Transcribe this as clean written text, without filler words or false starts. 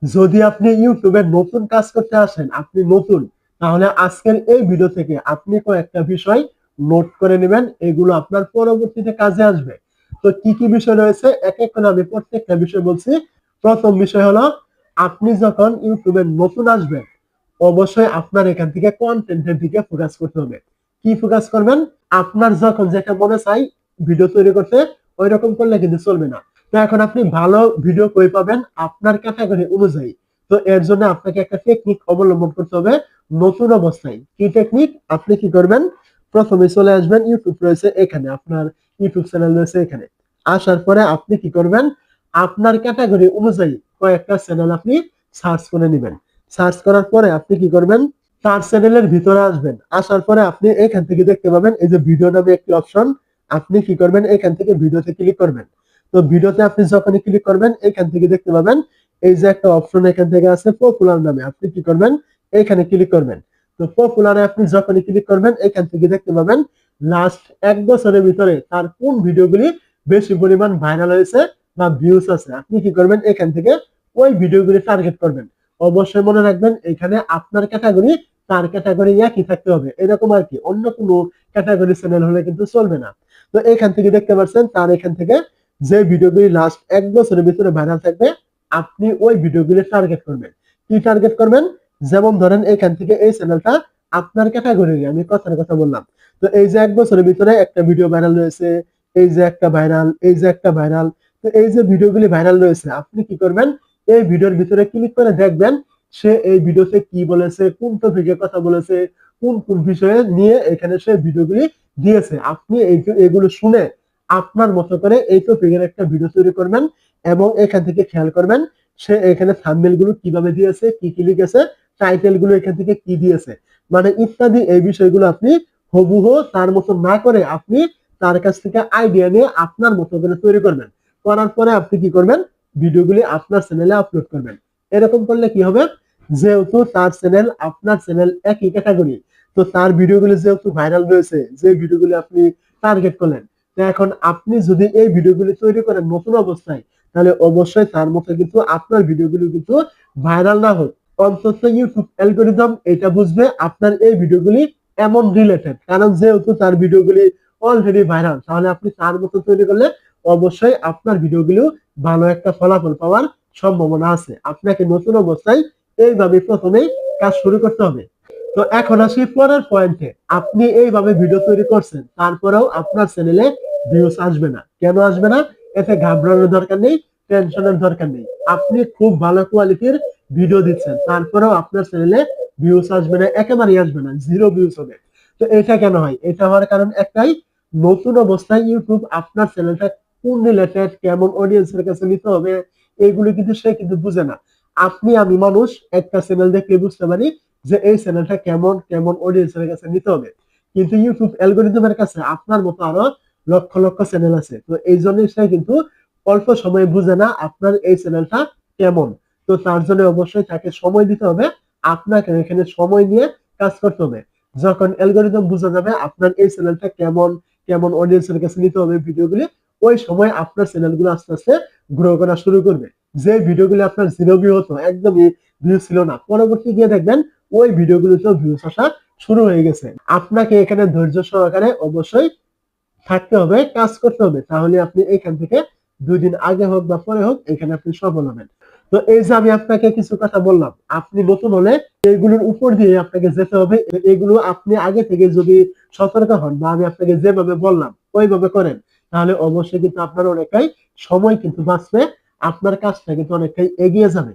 যদি আপনি ইউটিউবে নতুন কাজ করতে আসেন, আপনি নতুন, তাহলে আজকের এই ভিডিও থেকে আপনি কয়েকটা বিষয় নোট করে নেবেন, এগুলো আপনার পরবর্তীতে কাজে আসবে। তো কি কি বিষয় রয়েছে এক এক করে আমি প্রত্যেকটা বিষয় বলছি। প্রথম বিষয় হলো, আপনি যখন ইউটিউবে নতুন আসবেন, অবশ্যই আপনার এখান থেকে কন্টেন্টের দিকে ফোকাস করতে হবে। কি ফোকাস করবেন? আপনার যখন যেটা মনে চাই ভিডিও তৈরি করতে, ওই রকম করলে কিন্তু চলবে না। তো এখন আপনি ভালো ভিডিও কই পাবেন? আপনার ক্যাটাগরি অনুযায়ী। তো এর জন্য আপনাকে একটা টেকনিক অবলম্বন করতে হবে নতুন অবস্থায়। কি টেকনিক? আপনি কি করবেন? প্রথমে চলে আসবেন, ইউটিউব রয়েছে এখানে, আপনার ইউটিউব চ্যানেল রয়েছে এখানে। আসার পরে আপনি কি করবেন? আপনার ক্যাটাগরি অনুযায়ী কয়েকটা চ্যানেল আপনি সার্চ করে নেবেন। সার্চ করার পরে আপনি কি করবেন? তার চ্যানেলের ভিতরে আসবেন। আসার পরে আপনি এখান থেকে দেখতে পাবেন এই যে ভিডিও নামে একটি অপশন। আপনি কি করবেন? এখান থেকে ভিডিওতে ক্লিক করবেন। তো ভিডিওতে আপনি যখনই ক্লিক করবেন, এখান থেকে দেখতে পাবেন এই যে একটা অপশন এখান থেকে আছে পপুলার নামে। আপনি কি করবেন? এখানে ক্লিক করবেন। তো পপুলারে আপনি যখনই ক্লিক করবেন, এখান থেকে দেখতে পাবেন লাস্ট 1 বছরের ভিতরে তার কোন ভিডিওগুলি বেশি পরিমাণ ভাইরাল হয়েছে বা ভিউজ আছে। আপনি কি করবেন? এখান থেকে ওই ভিডিওগুলি টার্গেট করবেন। অবশ্যই মনে রাখবেন, এখানে আপনার ক্যাটাগরি তার ক্যাটাগরি একই থাকতে হবে, এরকম আর কি। অন্য কোনো ক্যাটাগরি চ্যানেল হলে কিন্তু চলবে না। তো এখান থেকে দেখতে পাচ্ছেন তার এখান থেকে যে ভিডিওগুলি লাস্ট 1 বছরের ভিতরে ভাইরাল থাকবে, আপনি ওই ভিডিওগুলি টার্গেট করবেন। কি টার্গেট করবেন? যেমন ধরেন এখান থেকে এই চ্যানেলটা আপনার ক্যাটাগরির, আমি কথার কথা বললাম। তো এই যে 1 বছরের ভিতরে একটা ভিডিও ভাইরাল রয়েছে, এই যে একটা ভাইরাল, এই যে একটা ভাইরাল। তো এই যে ভিডিওগুলি ভাইরাল রয়েছে, আপনি কি করবেন? এই ভিডিওর ভিতরে ক্লিক করে দেখবেন সে এই ভিডিওতে কি বলেছে, কোন টপিকে কথা বলেছে, কোন কোন বিষয়ে নিয়ে এখানে সে ভিডিওগুলি দিয়েছে। আপনি এগুলো শুনে আপনার মতো করে এই টপিকের একটা ভিডিও তৈরি করবেন এবং এখান থেকে খেয়াল করবেন সে এখানে থাম্বনেল গুলো কিভাবে দিয়েছে, কি কি লিখেছে, টাইটেল গুলো এখান থেকে কি দিয়েছে, মানে ইত্যাদি। এই বিষয়গুলো আপনি হুবহু তার মতো না করে আপনি তার কাছ থেকে আইডিয়া নিয়ে আপনার মতো করে তৈরি করবেন। করার পরে আপনি কি করবেন? ভিডিওগুলি আপনার চ্যানেলে আপলোড করবেন। এরকম করলে কি হবে? যেহেতু তার চ্যানেল আপনার চ্যানেল একই ক্যাটাগরি, তো তার ভিডিওগুলি যেহেতু ভাইরাল রয়েছে, যে ভিডিওগুলি আপনি টার্গেট করলেন, তো এখন আপনি যদি এই ভিডিওগুলি তৈরি করেন নতুন অবস্থায়, তাহলে অবশ্যই তার মতো কিন্তু আপনার ভিডিওগুলি কিন্তু ভাইরাল না হোক, অন্তত ইউটিউব অ্যালগরিদম এটা বুঝবে আপনার এই ভিডিওগুলি এমন রিলেটেড। কারণ যেহেতু তার ভিডিওগুলি অলরেডি ভাইরাল, তাহলে আপনি তার মতো তৈরি করলে অবশ্যই আপনার ভিডিওগুলো ভালো একটা ফলাফল পাওয়ার সম্ভাবনা আছে। আপনাকে নতুন অবস্থায় এইভাবে প্রথমেই কাজ শুরু করতে হবে। তো এখন আসি পরের পয়েন্টে। আপনি এইভাবে ভিডিও তৈরি করছেন, তারপরেও আপনার চ্যানেলে ভিউজ আসবে না। কেন আসবে না? এতে ঘাবড়ানোর দরকার নেই, টেনশনের দরকার নেই। আপনি খুব ভালো কোয়ালিটির ভিডিও দিচ্ছেন, তারপরেও আপনার চ্যানেলে ভিউজ আসবে না, একেবারেই আসবে না, জিরো ভিউজ হবে। তো এটা কেন হয়? এটা হওয়ার কারণ একটাই, নতুন অবস্থায় ইউটিউব আপনার চ্যানেলটা কোন রিলেটেড, কেমন অডিয়েন্সের কাছে নিতে হবে, এগুলো কিন্তু সে কিন্তু বুঝে না। আপনি আমি মানুষ, একটা চ্যানেল দেখলে বুঝতে পারি যে এই চ্যানেলটা কেমন কেমন অডিয়েন্সের কাছে নিতে হবে। কিন্তু ইউটিউব অ্যালগরিদমের কাছে আপনার মতো আরো লক্ষ লক্ষ চ্যানেল আছে। তো এই জন্যই সে কিন্তু অল্প সময়ে বুঝে না আপনার এই চ্যানেলটা কেমন। তো তার জন্য অবশ্যই তাকে সময় দিতে হবে। আপনাকে এখানে সময় নিয়ে কাজ করতে হবে। যখন অ্যালগরিদম বুঝে যাবে আপনার এই চ্যানেলটা কেমন কেমন অডিয়েন্সের কাছে নিতে হবে ভিডিওগুলি, ওই সময় আপনার চ্যানেলগুলো আস্তে আস্তে গ্রো করা শুরু করবে। যে ভিডিওগুলি আপনার জিরো ভিউ হতো, একদমই ভিউ ছিল না, পরবর্তী গিয়ে দেখবেন ওই ভিডিওগুলোতেও ভিউজ আসা শুরু হয়ে গেছে। আপনাকে এখানে ধৈর্য সহকারে অবশ্যই থাকতে হবে, কাজ করতে হবে। তাহলে আপনি এখান থেকে 2 দিন আগে হোক বা পরে হোক এখানে আপনি সফল হবেন। তো এই যে আমি আপনাকে কিছু কথা বললাম, আপনি নতুন হলে এইগুলোর উপর দিয়ে আপনাকে যেতে হবে। এগুলো আপনি আগে থেকে যদি সতর্ক হন বা আমি আপনাকে যেভাবে বললাম ওইভাবে করেন, তাহলে অবশ্যই কিন্তু আপনার অনেকটাই সময় কিন্তু বাঁচবে, আপনার কাজটা কিন্তু অনেকটাই এগিয়ে যাবে।